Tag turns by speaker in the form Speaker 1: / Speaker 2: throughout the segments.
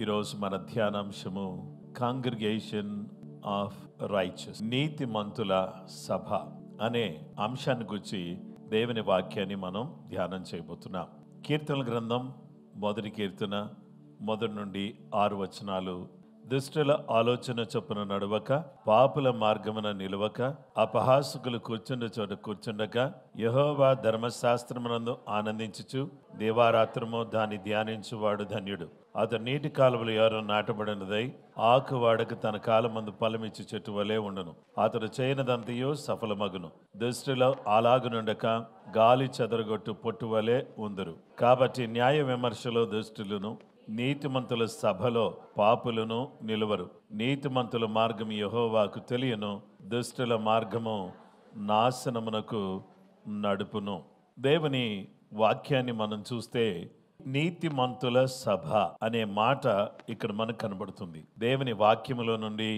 Speaker 1: ఈరోజు మన ధ్యానాంశము congregation of righteous, నీతిమంతుల సభ అనే అంశాన్ని గురించి దేవుని వాక్యాన్ని మనం ధ్యానం చేయబోతున్నాం. కీర్తనల గ్రంథం 1వ కీర్తన 1 నుండి 6 వచనాలు. దుష్టుల ఆలోచన చొప్పున నడవక, పాపుల మార్గమున నిలవక, అపహాసకులు కూర్చుండ చోట కూర్చుండక, యెహోవా ధర్మశాస్త్రమునందు ఆనందించుచు దేవారాత్రము దాన్ని ధ్యానించువాడు ధన్యుడు. అతడు నీటి కాలువలు ఎవరో నాటబడినదై ఆకు వాడక తన కాలమందు ఫలమిచ్చి చెట్టు వలె ఉండును. అతడు చేయనదంతయు సఫలమగును. దుష్టులు అలాగునుండక గాలి చెదరగొట్టు పొట్టు వలె ఉందురు. కాబట్టి న్యాయ విమర్శలో దుష్టులను, నీతిమంతుల సభలో పాపులను నిలువరు. నీతిమంతుల మార్గం యెహోవాకు తెలియను, దుష్టుల మార్గము నాశనమునకు నడుపును. దేవుని వాక్యాన్ని మనం చూస్తే నీతిమంతుల సభ అనే మాట ఇక్కడ మనకు కనబడుతుంది. దేవుని వాక్యములో నుండి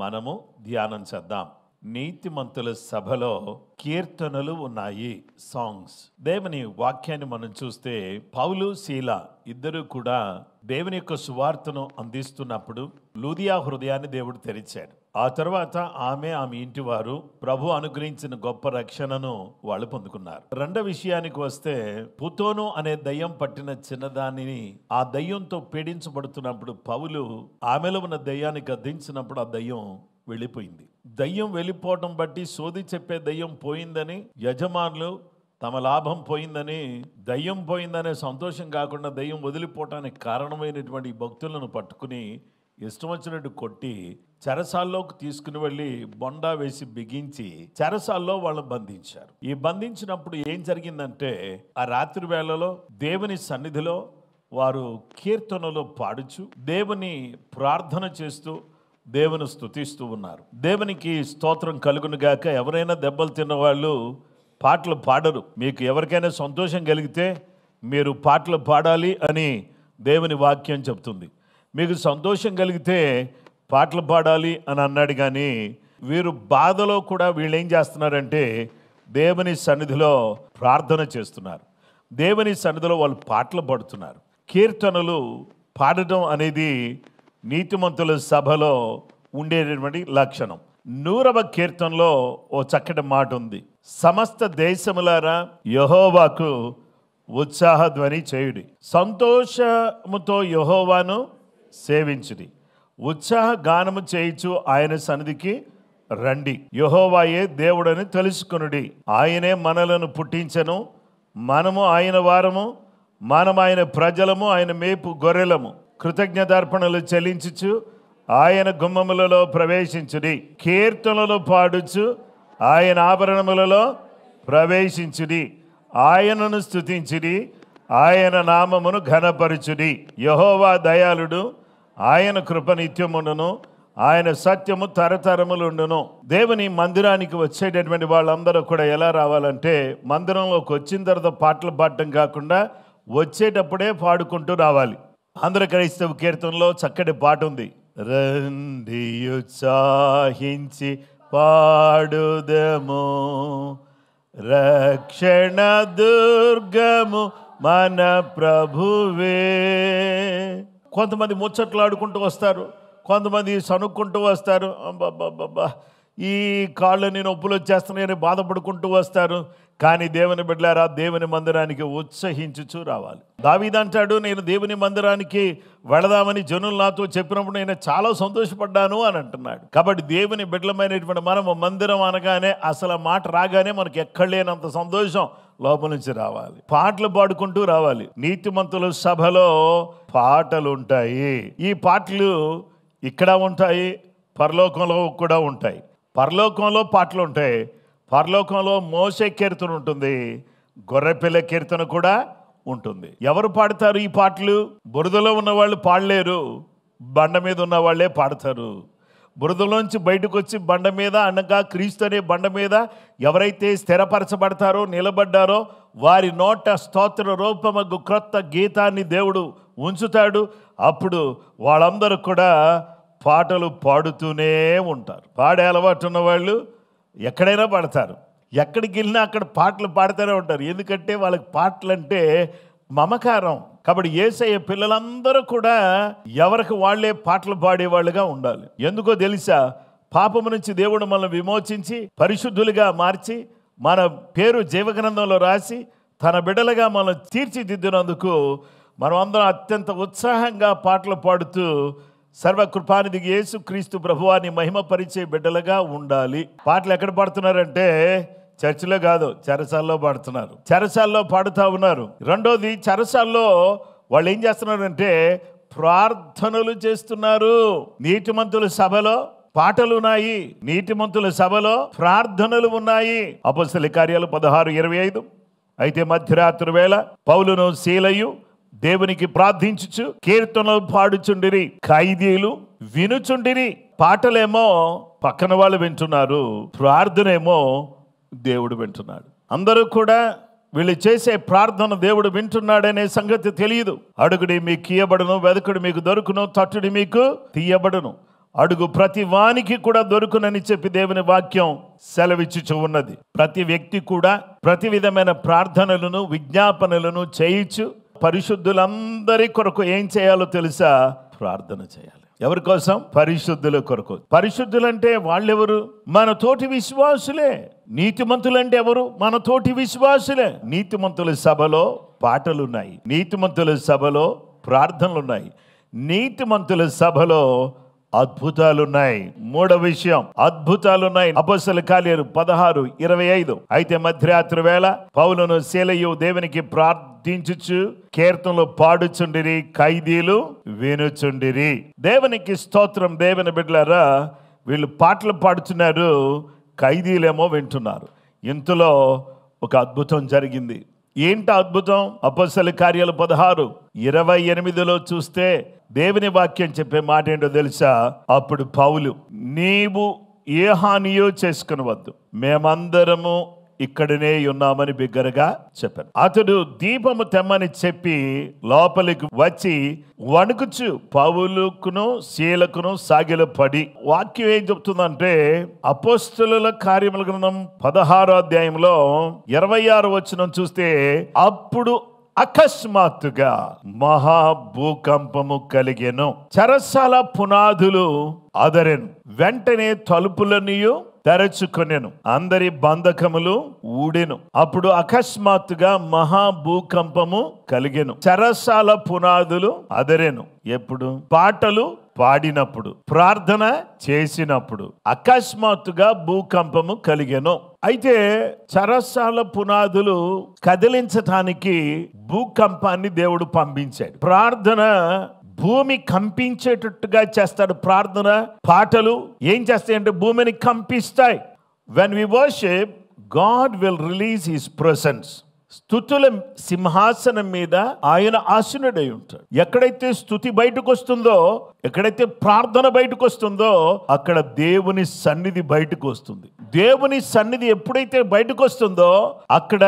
Speaker 1: మనము ధ్యానం చేద్దాం. నీతిమంతుల సభలో కీర్తనలు ఉన్నాయి, సాంగ్స్. దేవుని వాక్యాన్ని మనం చూస్తే పౌలు, శీల ఇద్దరు కూడా దేవుని యొక్క సువార్తను అందిస్తున్నప్పుడు లూదియా హృదయాన్ని దేవుడు తెరిచాడు. ఆ తర్వాత ఆమె ఇంటి వారు ప్రభు అనుగ్రహించిన గొప్ప రక్షణను వాళ్ళు పొందుకున్నారు. రెండో విషయానికి వస్తే, పుతోను అనే దయ్యం పట్టిన చిన్నదానిని ఆ దయ్యంతో పీడించబడుతున్నప్పుడు పౌలు ఆమెలో ఉన్న దయ్యాన్ని గద్దించినప్పుడు ఆ దయ్యం వెళ్ళిపోయింది. దయ్యం వెళ్ళిపోవటం బట్టి సోది చెప్పే దయ్యం పోయిందని, యజమానులు తమ లాభం పోయిందని, దయ్యం పోయిందనే సంతోషం కాకుండా దయ్యం వదిలిపోవటానికి కారణమైనటువంటి భక్తులను పట్టుకుని ఇష్టం వచ్చినట్టు కొట్టి చెరసాల్లోకి తీసుకుని వెళ్ళి బొండా వేసి బిగించి చెరసాల్లో వాళ్ళని బంధించారు. ఈ బంధించినప్పుడు ఏం జరిగిందంటే, ఆ రాత్రి వేళలో దేవుని సన్నిధిలో వారు కీర్తనలో పాడుచు దేవుని ప్రార్థన చేస్తూ దేవుని స్తుతిస్తూ ఉన్నారు. దేవునికి స్తోత్రం కలుగును గాక. ఎవరైనా దెబ్బలు తిన్నవాళ్ళు పాటలు పాడరు. మీకు ఎవరికైనా సంతోషం కలిగితే మీరు పాటలు పాడాలి అని దేవుని వాక్యం చెప్తుంది. మీకు సంతోషం కలిగితే పాటలు పాడాలి అని అన్నాడు. కానీ వీరు బాధలో కూడా వీళ్ళు ఏం చేస్తున్నారంటే దేవుని సన్నిధిలో ప్రార్థన చేస్తున్నారు. దేవుని సన్నిధిలో వాళ్ళు పాటలు పాడుతున్నారు. కీర్తనలు పాడటం అనేది నీతిమంతుల సభలో ఉండేటటువంటి లక్షణం. 100వ కీర్తనలో ఓ చక్కటి మాట ఉంది. సమస్త దేశములారా యెహోవాకు ఉత్సాహ ధ్వని చేయుడి, సంతోషముతో యెహోవాను సేవించుడి, ఉత్సాహ గానము చేయుచు ఆయన సన్నిధికి రండి. యెహోవాయే దేవుడని తెలుసుకొనుడి. ఆయనే మనలను పుట్టించెను, మనము ఆయన వారము, మనం ఆయన ప్రజలము, ఆయన మేపు గొర్రెలము. కృతజ్ఞతార్పణలు చెల్లించుచు ఆయన గుమ్మములలో ప్రవేశించుడి, కీర్తనలు పాడుచు ఆయన ఆభరణములలో ప్రవేశించుడి, ఆయనను స్తుతించుడి, ఆయన నామమును ఘనపరచుడి. యెహోవా దయాళుడు, ఆయన కృప నిత్యముండును, ఆయన సత్యము తరతరములుండును. దేవుని మందిరానికి వచ్చేటటువంటి వాళ్ళందరూ కూడా ఎలా రావాలంటే, మందిరంలోకి వచ్చిన తర్వాత పాటలు పాడటం కాకుండా వచ్చేటప్పుడే పాడుకుంటూ రావాలి. ఆంధ్ర క్రైస్తవ కీర్తనలో చక్కటి పాట ఉంది. రండి ఉత్సాహించి పాడుదము, రక్షణ దుర్గము మన ప్రభువే. కొంతమంది ముచ్చట్లాడుకుంటూ వస్తారు, కొంతమంది సనుక్కుంటూ వస్తారు. అబ్బబ్బబ్బా, ఈ కాళ్ళని నొప్పులు వచ్చేస్తున్నాయని బాధపడుకుంటూ వస్తారు. కానీ దేవుని బిడ్డలారా, దేవుని మందిరానికి ఉత్సహించుచూ రావాలి. దావీదు అంటాడు, నేను దేవుని మందిరానికి వెళదామని జనులు నాతో చెప్పినప్పుడు నేను చాలా సంతోషపడ్డాను అని అంటున్నాడు. కాబట్టి దేవుని బిడ్డలమైనటువంటి మనం మందిరం అనగానే అసలు మాట రాగానే మనకి ఎక్కడ లేనంత సంతోషం లోపల నుంచి రావాలి. పాటలు పాడుకుంటూ రావాలి. నీతిమంతుల సభలో పాటలు ఉంటాయి. ఈ పాటలు ఇక్కడ ఉంటాయి, పరలోకంలో కూడా ఉంటాయి. పరలోకంలో పాటలు ఉంటాయి. పరలోకంలో మోషే కీర్తన ఉంటుంది, గొర్రెపిల్ల కీర్తన కూడా ఉంటుంది. ఎవరు పాడతారు ఈ పాటలు? బురదలో ఉన్న వాళ్ళు పాడలేరు, బండ మీద ఉన్న వాళ్ళే పాడతారు. బురదలోంచి బయటకు వచ్చి బండ మీద, అనగా క్రీస్తు అనే బండ మీద ఎవరైతే స్థిరపరచబడతారో, నిలబడ్డారో వారి నోట స్తోత్ర రూపమగు క్రొత్త గీతాన్ని దేవుడు ఉంచుతాడు. అప్పుడు వాళ్ళందరూ కూడా పాటలు పాడుతూనే ఉంటారు. పాడే అలవాటు ఉన్న వాళ్ళు ఎక్కడైనా పాడతారు, ఎక్కడికి వెళ్ళినా అక్కడ పాటలు పాడుతూనే ఉంటారు. ఎందుకంటే వాళ్ళకి పాటలు అంటే మమకారం. కాబట్టి యేసయ్య పిల్లలందరూ కూడా ఎవరికి వాళ్లే పాటలు పాడేవాళ్ళుగా ఉండాలి. ఎందుకో తెలుసా? పాపము నుంచి దేవుడు మనల్ని విమోచించి పరిశుద్ధులుగా మార్చి మన పేరు జీవగ్రంథంలో రాసి తన బిడ్డలుగా మనం తీర్చిదిద్దినందుకు మనం అందరం అత్యంత ఉత్సాహంగా పాటలు పాడుతూ సర్వకృపానిధికి యేసు క్రీస్తు ప్రభువాన్ని మహిమపరిచే బిడ్డలుగా ఉండాలి. పాటలు ఎక్కడ పాడుతున్నారంటే చర్చిలో కాదు, చెరసాల్లో పాడుతున్నారు. చెరసాల్లో పాడుతూ ఉన్నారు. రెండోది, చెరసాల్లో వాళ్ళు ఏం చేస్తున్నారంటే ప్రార్థనలు చేస్తున్నారు. నీతిమంతుల సభలో పాటలు ఉన్నాయి, నీతిమంతుల సభలో ప్రార్థనలు ఉన్నాయి. అపొస్తలుల కార్యాలు 16:25. అయితే మధ్యరాత్రి వేళ పౌలును శీలయు దేవునికి ప్రార్థించుచు కీర్తనలు పాడుచుండిరి, ఖైదీలు వినుచుండిరి. పాటలేమో పక్కన వాళ్ళు వింటున్నారు, ప్రార్థనేమో దేవుడు వింటున్నాడు. అందరూ కూడా వీళ్ళు చేసే ప్రార్థన దేవుడు వింటున్నాడనే సంగతి తెలియదు. అడుగుడి మీకు ఇయ్యబడును, వెదకుడి మీకు దొరుకును, తట్టుడి మీకు తీయబడును. అడుగు ప్రతి వానికి కూడా దొరుకునని చెప్పి దేవుని వాక్యం సెలవిచ్చుచు ఉన్నది. ప్రతి వ్యక్తి కూడా ప్రతి విధమైన ప్రార్థనలను విజ్ఞాపనలను చేయించు పరిశుద్ధులందరి కొరకు ఏం చేయాలో తెలుసా? ప్రార్థన చేయాలి. ఎవరి కోసం? పరిశుద్ధుల కొరకు. పరిశుద్ధులంటే వాళ్ళెవరు? మన తోటి విశ్వాసులే. నీతిమంతులంటే ఎవరు? మన తోటి విశ్వాసులే. నీతిమంతుల సభలో పాటలున్నాయి, నీతిమంతుల సభలో ప్రార్థనలున్నాయి, నీతిమంతుల సభలో అద్భుతాలున్నాయి. మూడవ విషయం, అద్భుతాలున్నాయి. అపొస్తలుల కార్యాలు 16:25. అయితే మధ్యరాత్రి వేళ పౌలును శీలయు దేవునికి ప్రార్థించుచు కీర్తనలు పాడుచుండిరి, ఖైదీలు వినుచుండిరి. దేవునికి స్తోత్రం. దేవుని బిడ్డలారా, వీళ్ళు పాటలు పాడుతున్నారు, ఖైదీలేమో వింటున్నారు. ఇంతలో ఒక అద్భుతం జరిగింది. ఏంటి అద్భుతం? అపొస్తలుల కార్యాలు 16:28 చూస్తే దేవుని వాక్యం చెప్పే మాట ఏంటో తెలుసా? అప్పుడు పౌలు, నీవు ఏ హానియో చేసుకునవద్దు, మేమందరము ఇక్కడనే ఉన్నామని బిగ్గరగా చెప్పాను. అతడు దీపము తెమ్మని చెప్పి లోపలికి వచ్చి వణుకుచు పౌలుకును శీలకును సాగిలపడి. వాక్యం ఏం చెప్తుందంటే అపోస్తలుల కార్యముల గ్రంథం 16వ అధ్యాయంలో 26వ వచనం చూస్తే, అప్పుడు అకస్మాత్తుగా మహాభూకంపము కలిగెను, చెరసాల పునాదులు అదరెను, వెంటనే తలుపులనియు తెరచుకొనెను, అందరి బంధకములు ఊడెను. అప్పుడు అకస్మాత్తుగా మహాభూకంపము కలిగెను, చెరసాల పునాదులు అదరెను. ఎప్పుడు? పాటలు పాడినప్పుడు, ప్రార్థన చేసినప్పుడు అకస్మాత్తుగా భూకంపము కలిగెను. అయితే చెరసాల పునాదులు కదిలించటానికి భూకంపాన్ని దేవుడు పంపించాడు. ప్రార్థన భూమి కంపించేటట్టుగా చేస్తాడు. ప్రార్థన పాటలు ఏం చేస్తాయంటే భూమిని కంపిస్తాయి. When we worship, God will release his presence. స్తుతుల సింహాసనం మీద ఆయన ఆసీనుడై ఉంటాడు. ఎక్కడైతే స్తుతి బయటకు వస్తుందో, ఎక్కడైతే ప్రార్థన బయటకు వస్తుందో, అక్కడ దేవుని సన్నిధి బయటకు వస్తుంది. దేవుని సన్నిధి ఎప్పుడైతే బయటకు వస్తుందో అక్కడ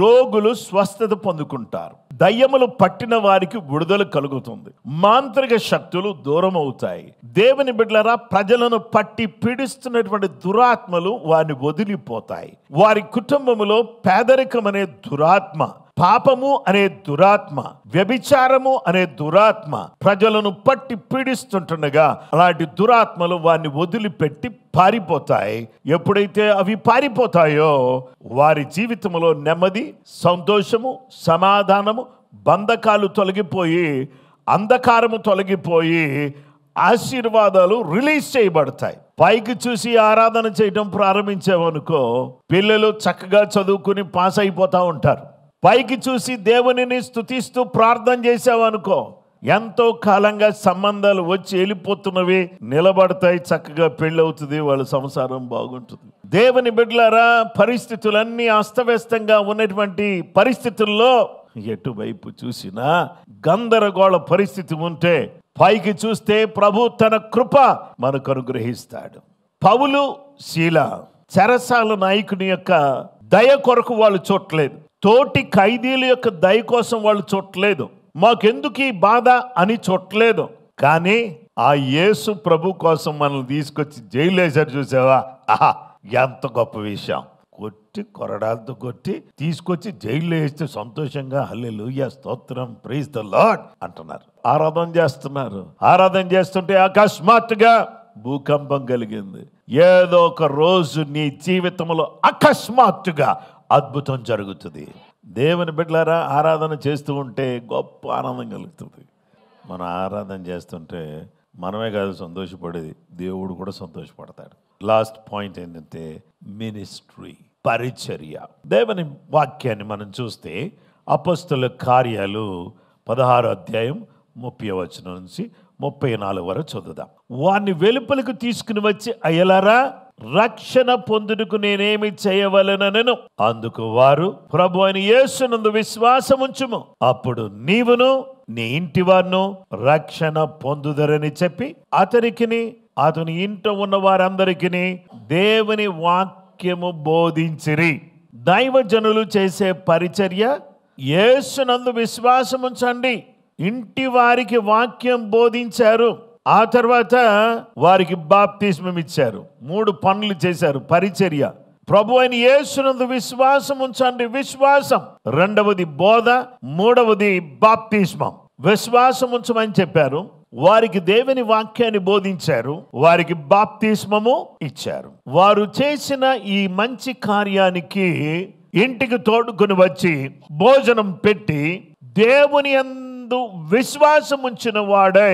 Speaker 1: రోగులు స్వస్థత పొందుకుంటారు, దయ్యములు పట్టిన వారికి విడుదల కలుగుతుంది, మాంత్రిక శక్తులు దూరం అవుతాయి. దేవుని బిడ్డలారా, ప్రజలను పట్టి పీడిస్తున్నటువంటి దురాత్మలు వారిని వదిలిపోతాయి. వారి కుటుంబములో పేదరికం అనే దురాత్మ, పాపము అనే దురాత్మ, వ్యభిచారము అనే దురాత్మ ప్రజలను పట్టి పీడిస్తుంటుండగా అలాంటి దురాత్మలు వారిని వదిలిపెట్టి పారిపోతాయి. ఎప్పుడైతే అవి పారిపోతాయో వారి జీవితంలో నెమ్మది, సంతోషము, సమాధానము, బంధకాలు తొలగిపోయి, అంధకారము తొలగిపోయి ఆశీర్వాదాలు రిలీజ్ చేయబడతాయి. పైకి చూసి ఆరాధన చేయడం ప్రారంభించామనుకో, పిల్లలు చక్కగా చదువుకుని పాస్ అయిపోతూ ఉంటారు. పైకి చూసి దేవునిని స్తుతిస్తూ ప్రార్థన చేసావనుకో, ఎంతో కాలంగా సంబంధాలు వచ్చి వెళ్ళిపోతున్నవి నిలబడతాయి, చక్కగా పెళ్ళవుతుంది, వాళ్ళ సంసారం బాగుంటుంది. దేవుని బిడ్డలారా, పరిస్థితులన్నీ అస్తవ్యస్తంగా ఉన్నటువంటి పరిస్థితుల్లో ఎటువైపు చూసినా గందరగోళ పరిస్థితి ఉంటే పైకి చూస్తే ప్రభు తన కృప మనకు అనుగ్రహిస్తాడు. పౌలు శీల చెరసాల నాయకుని యొక్క దయ కొరకు వాళ్ళు చూడలేదు, తోటి ఖైదీల యొక్క దయ కోసం వాళ్ళు చూడలేదు, మాకెందుకు ఈ బాధ అని చూడలేదు. కానీ ఆ యేసు ప్రభు కోసం మనల్ని తీసుకొచ్చి జైలు వేశారు. చూసావా? ఆహా, ఎంత గొప్ప విషయం. కొట్టి కొరడాలతో కొట్టి తీసుకొచ్చి జైల్లో వేస్తే సంతోషంగా హల్లెలూయా స్తోత్రం ప్రైజ్ ద లార్డ్ అంటున్నారు, ఆరాధన చేస్తున్నారు. ఆరాధన చేస్తుంటే అకస్మాత్తుగా భూకంపం కలిగింది. ఏదో ఒక రోజు నీ జీవితంలో అకస్మాత్తుగా అద్భుతం జరుగుతుంది. దేవుని బిడ్డలారా, ఆరాధన చేస్తూ ఉంటే గొప్ప ఆనందం కలుగుతుంది. మనం ఆరాధన చేస్తుంటే మనమే కాదు సంతోషపడేది, దేవుడు కూడా సంతోషపడతాడు. లాస్ట్ పాయింట్ ఏంటంటే మినిస్ట్రీ, పరిచర్య. దేవుని వాక్యాన్ని మనం చూస్తే అపొస్తలుల కార్యాలు 16వ అధ్యాయం 30వ వచనం నుంచి 34 వరకు చదువుదాం. వారిని వెలుపలకు తీసుకుని వచ్చి, అయ్యలారా, రక్షణ పొందుటకు నేనేమి చేయవలెననెను. అందుకు వారు, ప్రభు అయిన యేసునందు విశ్వాసం ఉంచుము, అప్పుడు నీవును నీ ఇంటి వారును రక్షణ పొందుదరని చెప్పి అతనికిని అతని ఇంట ఉన్న వారందరికీ దేవుని వాక్యము బోధించిరి. దైవజనులు చేసే పరిచర్య, యేసునందు విశ్వాసం ఉంచండి, ఇంటి వారికి వాక్యం బోధించారు, ఆ తర్వాత వారికి బాప్తిస్మం ఇచ్చారు. 3 పనులు చేశారు పరిచర్య. ప్రభు అయిన యేసునందు విశ్వాసం ఉంచండి, విశ్వాసం. రెండవది బోధ, మూడవది బాప్తిస్మం. విశ్వాసం ఉంచమని చెప్పారు, వారికి దేవుని వాక్యాన్ని బోధించారు, వారికి బాప్తిస్మము ఇచ్చారు. వారు చేసిన ఈ మంచి కార్యానికి ఇంటికి తోడుకొని వచ్చి భోజనం పెట్టి దేవుని యందు విశ్వాసం ఉంచిన వాడై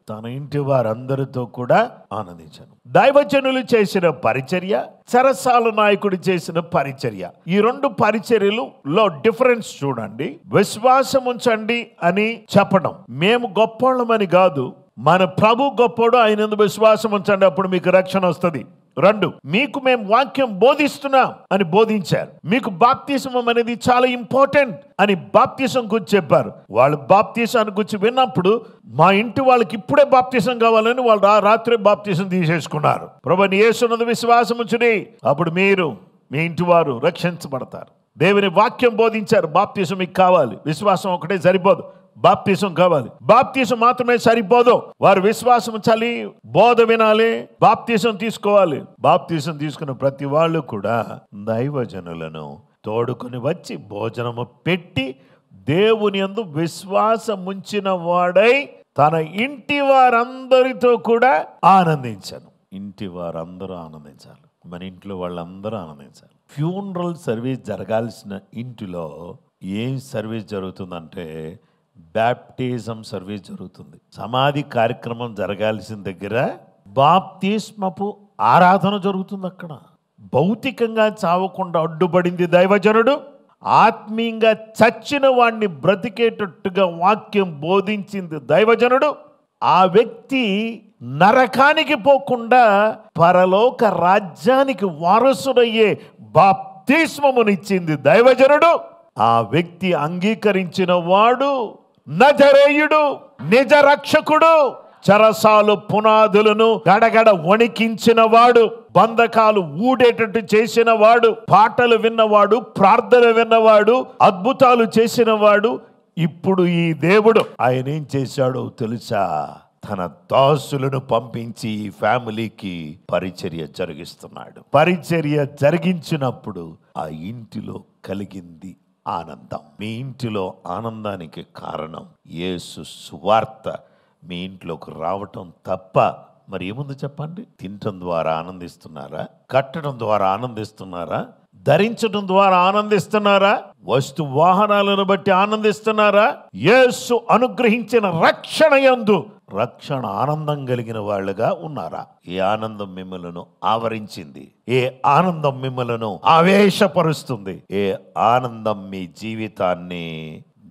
Speaker 1: తన ఇంటి వారందరితో కూడా ఆనందించాను. దైవజనులు చేసిన పరిచర్య, చెరసాల నాయకుడు చేసిన పరిచర్య, ఈ 2 పరిచర్యలలో డిఫరెన్స్ చూడండి. విశ్వాసం ఉంచండి అని చెప్పడం, మేము గొప్పోళ్ళమని కాదు, మన ప్రభు గొప్పోడు, ఆయన విశ్వాసం ఉంచండి అప్పుడు మీకు రక్షణ వస్తుంది. 2, మీకు మేము వాక్యం బోధిస్తున్నాం అని బోధించారు. మీకు బాప్తిసం అనేది చాలా ఇంపార్టెంట్ అని బాప్తిసం గురించి చెప్పారు. వాళ్ళు బాప్తిసాన్ని గురించి విన్నప్పుడు మా ఇంటి వాళ్ళకి ఇప్పుడే బాప్తిసం కావాలని వాళ్ళు రాత్రే బాప్తిసం తీసేసుకున్నారు. ప్రభువైన యేసునందు విశ్వాసం ఉంచుడి, అప్పుడు మీరు మీ ఇంటి వారు రక్షించబడతారు. దేవుని వాక్యం బోధించారు, బాప్తిసం మీకు కావాలి, విశ్వాసం ఒకటే సరిపోదు, బాప్తిసం కావాలి. బాప్తిసం మాత్రమే సరిపోదు, వారు విశ్వాసం చలి బోధ వినాలి, బాప్తిసం తీసుకోవాలి. బాప్తిసం తీసుకున్న ప్రతి వాళ్ళు కూడా దైవజనులను తోడుకొని వచ్చి భోజనము పెట్టి దేవుని యందు విశ్వాసం ఉంచిన వాడై తన ఇంటి వారందరితో కూడా ఆనందించాను. ఇంటి వారందరూ ఆనందించాలి, మన ఇంట్లో వాళ్ళందరూ ఆనందించాలి. ఫ్యూనరల్ సర్వీస్ జరగాల్సిన ఇంటిలో ఏం సర్వీస్ జరుగుతుందంటే బ్యాప్టిజం సర్వీస్ జరుగుతుంది. సమాధి కార్యక్రమం జరగాల్సిన దగ్గర బాప్తిస్మపు ఆరాధన జరుగుతుంది. అక్కడ భౌతికంగా చావకుండా అడ్డుపడింది దైవజనుడు, ఆత్మీయంగా చచ్చిన వాడిని బ్రతికేటట్టుగా వాక్యం బోధించింది దైవజనుడు. ఆ వ్యక్తి నరకానికి పోకుండా పరలోక రాజ్యానికి వారసుడయ్యే బాప్తిస్మమునిచ్చింది దైవజనుడు. ఆ వ్యక్తి అంగీకరించిన వాడు నజరేయుడు, నిజ రక్షకుడు, చెరసాలు పునాదులను గడగడ వణికించిన వాడు, బంధకాలు ఊడేటట్టు చేసిన వాడు, పాటలు విన్నవాడు, ప్రార్థన విన్నవాడు, అద్భుతాలు చేసిన వాడు. ఇప్పుడు ఈ దేవుడు ఆయన ఏం చేశాడో తెలుసా? తన దాసులను పంపించి ఈ ఫ్యామిలీకి పరిచర్య జరిగిస్తున్నాడు. పరిచర్య జరిగించినప్పుడు ఆ ఇంటిలో కలిగింది ఆనందం. మీ ఇంటిలో ఆనందానికి కారణం యేసు సువార్త మీ ఇంట్లోకి రావటం తప్ప మరి ఏముంది చెప్పండి? తినటం ద్వారా ఆనందిస్తున్నారా? కట్టడం ద్వారా ఆనందిస్తున్నారా? ధరించడం ద్వారా ఆనందిస్తున్నారా? వస్తు వాహనాలను బట్టి ఆనందిస్తున్నారా? యేసు అనుగ్రహించిన రక్షణ యందు రక్షణ ఆనందం కలిగిన వాళ్ళుగా ఉన్నారా? ఏ ఆనందం మిమ్మలను ఆవరించింది? ఏ ఆనందం మిమ్మలను ఆవేశపరుస్తుంది? ఏ ఆనందం మీ జీవితాన్ని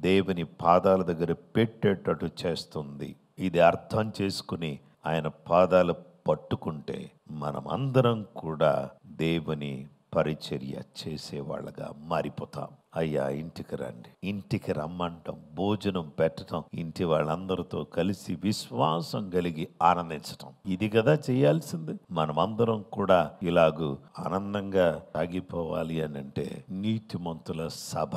Speaker 1: దేవుని పాదాల దగ్గర పెట్టేటట్టు చేస్తుంది? ఇది అర్థం చేసుకుని ఆయన పాదాలు పట్టుకుంటే మనమందరం కూడా దేవుని పరిచర్య చేసేవాళ్ళగా మారిపోతాం. అయ్యా ఇంటికి రండి, ఇంటికి రమ్మంటాం, భోజనం పెట్టడం, ఇంటి వాళ్ళందరితో కలిసి విశ్వాసం కలిగి ఆనందించటం, ఇది కదా చేయాల్సింది. మనమందరం కూడా ఇలాగూ ఆనందంగా సాగిపోవాలి అని అంటే నీతిమంతుల సభ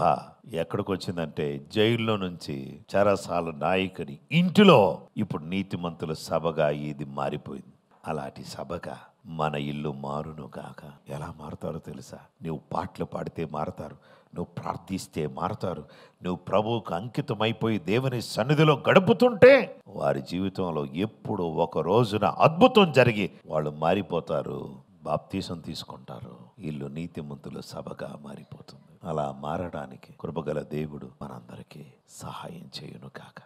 Speaker 1: ఎక్కడికి వచ్చిందంటే జైల్లో నుంచి చెరసాల నాయకుని ఇంటిలో ఇప్పుడు నీతిమంతుల సభగా ఇది మారిపోయింది.
Speaker 2: అలాంటి సభగా మన ఇల్లు మారును గాక. ఎలా మారుతారో తెలుసా? నువ్వు పాటలు పాడితే మారతారు, నువ్వు ప్రార్థిస్తే మారతారు, నువ్వు ప్రభువుకు అంకితమైపోయి దేవుని సన్నిధిలో గడుపుతుంటే వారి జీవితంలో ఎప్పుడు ఒక రోజున అద్భుతం జరిగి వాళ్ళు మారిపోతారు, బాప్తీసం తీసుకుంటారు. ఇల్లు నీతిమంతుల సభగా మారిపోతుంది. అలా మారడానికి కృపగల దేవుడు మనందరికీ సహాయం చేయును కాక.